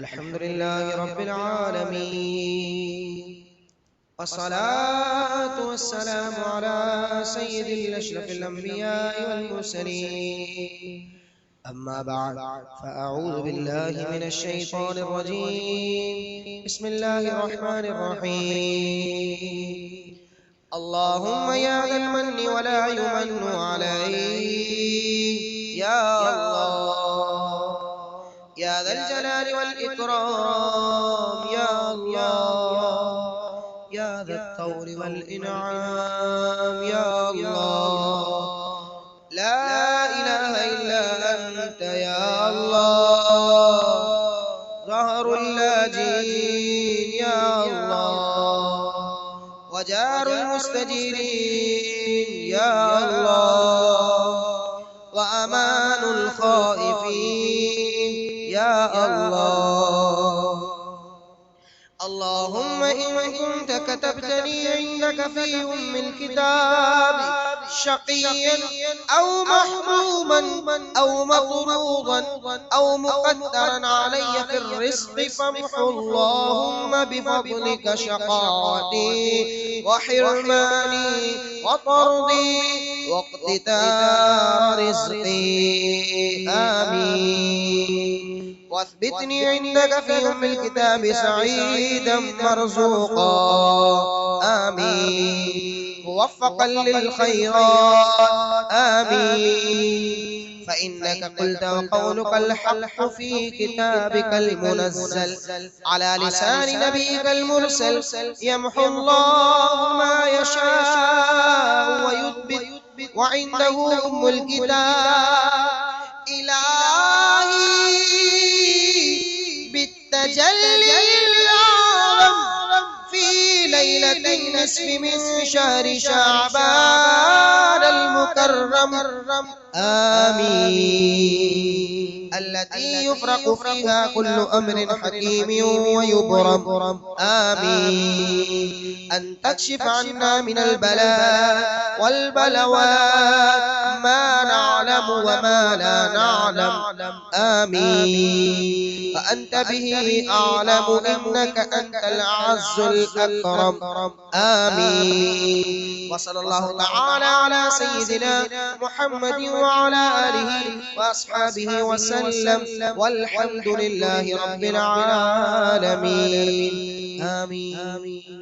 الحمد لله رب العالمين، والصلاة والسلام على سيد الأشرف الأنبياء والمرسلين. أما بعد، فأعوذ بالله من الشيطان الرجيم. بسم الله الرحمن الرحيم. اللهم يا ذا المن ولا يمن عليه، يا الله يا ذا الجلال والإكرام، يا الله يا ذا الطول والإنعام، يا الله لا إله إلا أنت يا الله ظهر اللاجين، يا الله وجار المستجيرين، يا الله وأمان الخائفين، يا الله. اللهم إن كنت كتبتني عندك في أم الكتاب شقيا أو محروما أو مطرودا أو مقدرا علي في الرزق، فامح اللهم بفضلك شقاوتي وحرماني وطردي واقتتار رزقي، آمين. واثبتني عندك في أم الكتاب سعيدا مرزوقا، آمين. موفقا للخيرات، آمين. فإنك قلت وقولك الحق في كتابك المنزل على لسان نبيك المرسل: يمحو الله ما يشاء ويثبت وعنده أم الكتاب. إلهي بالتجلي الأعظم في ليلة النصف من شهر شعبان المكرم، آمين، التي يفرق فيها كل أمر حكيم ويبرم، آمين. أن تكشف عنا من البلاء والبلوات ما نعلم وما لا نعلم، آمين. فأنت به أعلم، إنك أنت الأعز الأكرم، آمين. وصلى الله تعالى على سيدنا محمد وعلى آله وأصحابه وسلم، والحمد لله رب العالمين، آمين.